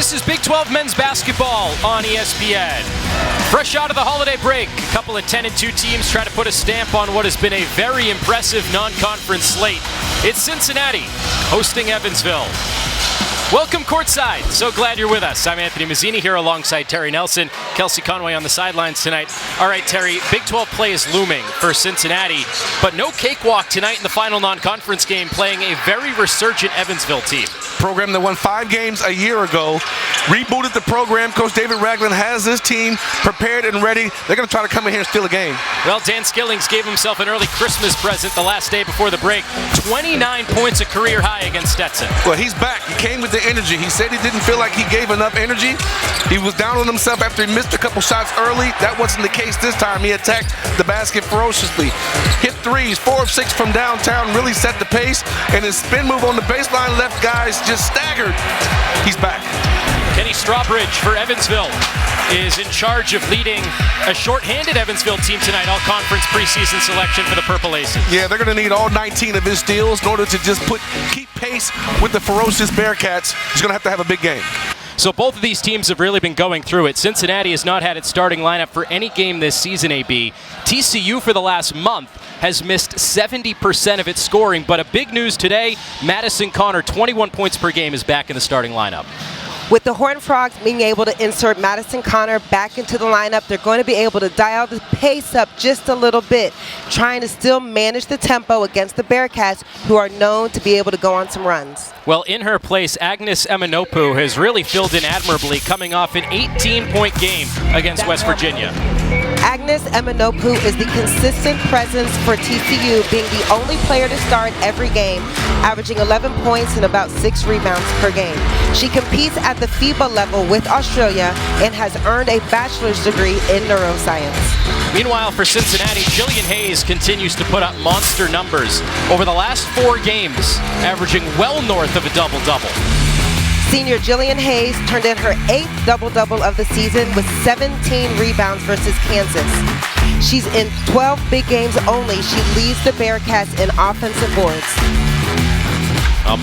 This is Big 12 men's basketball on ESPN. Fresh out of the holiday break, a couple of 10-2 teams try to put a stamp on what has been a very impressive non-conference slate. It's Cincinnati hosting Evansville. Welcome courtside. So glad you're with us. I'm Anthony Mazzini here alongside Terry Nelson. Kelsey Conway on the sidelines tonight. All right, Terry, Big 12 play is looming for Cincinnati, but no cakewalk tonight in the final non-conference game, playing a very resurgent Evansville team. Program that won 5 games a year ago, rebooted the program. Coach David Ragland has his team prepared and ready. They're going to try to come in here and steal a game. Well, Dan Skillings gave himself an early Christmas present the last day before the break. 29 points, a career high against Stetson. Well, he's back. He came with the energy. He said he didn't feel like he gave enough energy. He was down on himself after he missed a couple shots early. That wasn't the case this time. He attacked the basket ferociously. Hit threes, 4 of 6 from downtown, really set the pace. And his spin move on the baseline left guys just staggered. He's back. Kenny Strawbridge for Evansville is in charge of leading a short-handed Evansville team tonight, all-conference preseason selection for the Purple Aces. Yeah, they're going to need all 19 of his steals in order to just keep pace with the ferocious Bearcats. He's going to have a big game. So both of these teams have really been going through it. Cincinnati has not had its starting lineup for any game this season, AB. TCU for the last month has missed 70% of its scoring, but a big news today, Madison Connor, 21 points per game, is back in the starting lineup. With the Horned Frogs being able to insert Madison Connor back into the lineup, they're going to be able to dial the pace up just a little bit, trying to still manage the tempo against the Bearcats, who are known to be able to go on some runs. Well, in her place, Agnes Eminopu has really filled in admirably, coming off an 18-point game against West Virginia. Agnes Eminopu is the consistent presence for TCU, being the only player to start every game, averaging 11 points and about 6 rebounds per game. She competes at the FIBA level with Australia and has earned a bachelor's degree in neuroscience. Meanwhile, for Cincinnati, Jillian Hayes continues to put up monster numbers over the last 4 games, averaging well north of a double-double. Senior Jillian Hayes turned in her 8th double-double of the season with 17 rebounds versus Kansas. She's in 12 big games only. She leads the Bearcats in offensive boards.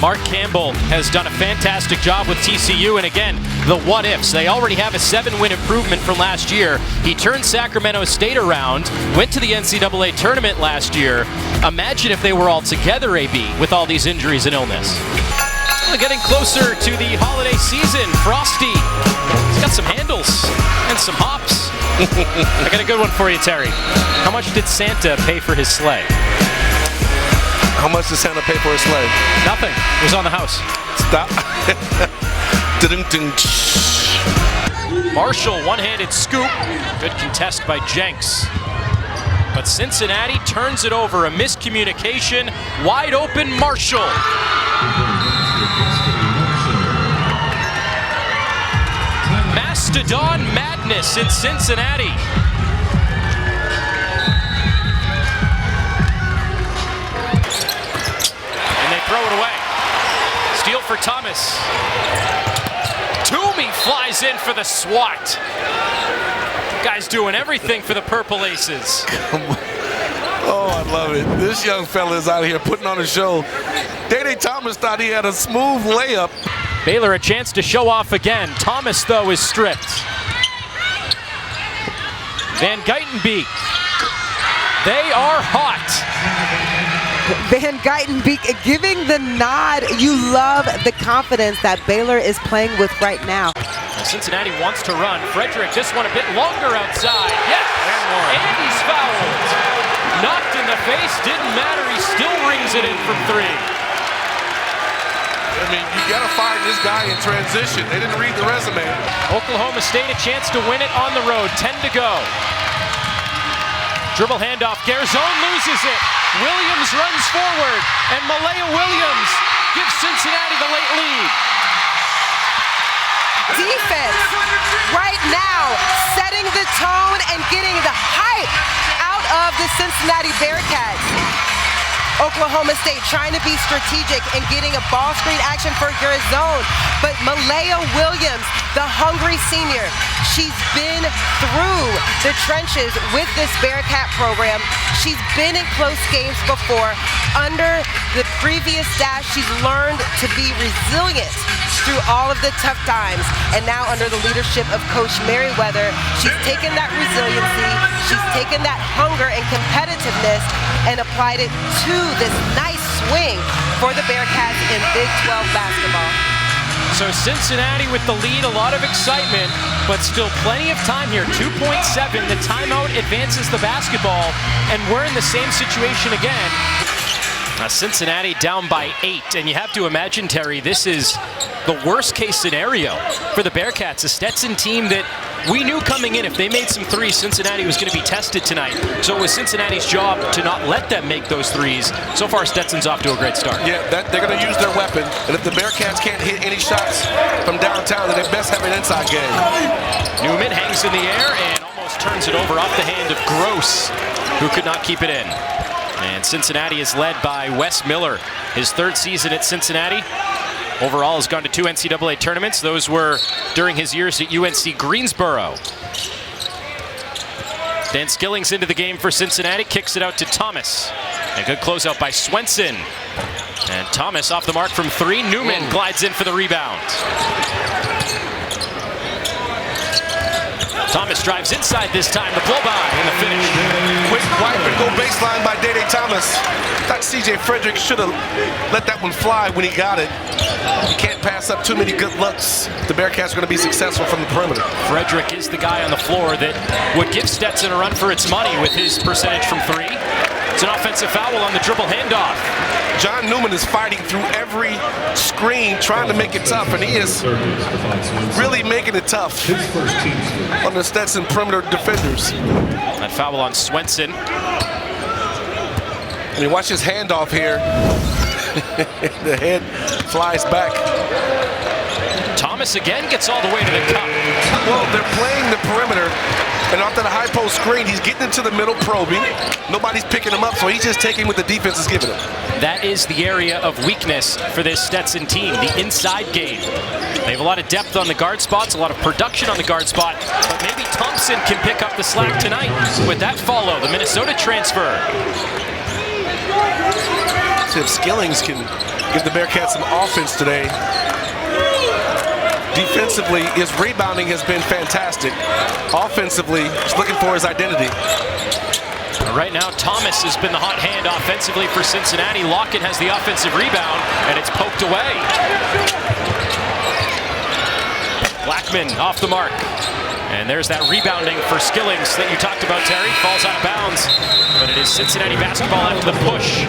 Mark Campbell has done a fantastic job with TCU, and again, the what-ifs. They already have a 7-win improvement from last year. He turned Sacramento State around, went to the NCAA tournament last year. Imagine if they were all together, AB, with all these injuries and illness. Getting closer to the holiday season, Frosty. He's got some handles and some hops. I got a good one for you, Terry. How much did Santa pay for his sleigh? How much did Santa pay for his sleigh? Nothing. It was on the house. Stop. Marshall, one-handed scoop. Good contest by Jenks. But Cincinnati turns it over. A miscommunication. Wide open Marshall. Mastodon madness in Cincinnati. And they throw it away. Steal for Thomas. Toomey flies in for the swat. Guy's doing everything for the Purple Aces. Oh, I love it. This young fella is out here putting on a show. Day Thomas thought he had a smooth layup. Baylor a chance to show off again. Thomas, though, is stripped. Van Geitenbeek. They are hot. Van Geitenbeek giving the nod. You love the confidence that Baylor is playing with right now. Cincinnati wants to run. Frederick, this one a bit longer outside. Yes, and he's fouled. Knocked in the face, didn't matter. He still rings it in from 3. I mean, you got to find this guy in transition. They didn't read the resume. Oklahoma State a chance to win it on the road. 10 to go. Dribble handoff. Garzone loses it. Williams runs forward. And Malaya Williams gives Cincinnati the late lead. Defense right now setting the tone and getting the hype out of the Cincinnati Bearcats. Oklahoma State trying to be strategic and getting a ball screen action for Garzone, but Malaya Williams the hungry senior. She's been through the trenches with this Bearcat program. She's been in close games before. Under the previous staff, she's learned to be resilient through all of the tough times. And now under the leadership of Coach Merriweather, she's taken that resiliency, she's taken that hunger and competitiveness and applied it to this nice swing for the Bearcats in Big 12 basketball. So Cincinnati with the lead, a lot of excitement, but still plenty of time here. 2.7, the timeout advances the basketball, and we're in the same situation again. Cincinnati down by 8, and you have to imagine, Terry, this is the worst case scenario for the Bearcats, a Stetson team that we knew coming in if they made some threes, Cincinnati was going to be tested tonight. So it was Cincinnati's job to not let them make those threes. So far, Stetson's off to a great start. Yeah, they're going to use their weapon, and if the Bearcats can't hit any shots from downtown, then they best have an inside game. Newman hangs in the air and almost turns it over off the hand of Gross, who could not keep it in. And Cincinnati is led by Wes Miller, his 3rd season at Cincinnati. Overall has gone to 2 NCAA tournaments. Those were during his years at UNC Greensboro. Dan Skilling's into the game for Cincinnati, kicks it out to Thomas. A good closeout by Swenson. And Thomas off the mark from 3. Newman glides in for the rebound. Thomas drives inside this time, the blow by and the finish. Quick wipe and go baseline by Dede Thomas. Thought CJ Frederick should have let that one fly when he got it. You can't pass up too many good looks. The Bearcats are going to be successful from the perimeter. Frederick is the guy on the floor that would give Stetson a run for its money with his percentage from 3. It's an offensive foul on the dribble handoff. John Newman is fighting through every screen, trying to make it tough, and he is really making it tough on the Stetson perimeter defenders. That foul on Swenson. And you watch his handoff here. The head flies back. Thomas again gets all the way to the cup. Well, they're playing the perimeter, and after the high post screen, he's getting into the middle, probing. Nobody's picking him up, so he's just taking what the defense is giving him. That is the area of weakness for this Stetson team, the inside game. They have a lot of depth on the guard spots, a lot of production on the guard spot, but maybe Thompson can pick up the slack tonight with that follow, the Minnesota transfer. See if Skillings can give the Bearcats some offense today. Defensively, his rebounding has been fantastic. Offensively, he's looking for his identity. Right now, Thomas has been the hot hand offensively for Cincinnati. Lockett has the offensive rebound, and it's poked away. Blackman off the mark. And there's that rebounding for Skillings that you talked about, Terry. Falls out of bounds, but it is Cincinnati basketball after the push.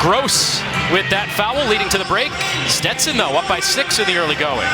Gross with that foul leading to the break. Stetson, though, up by 6 in the early going.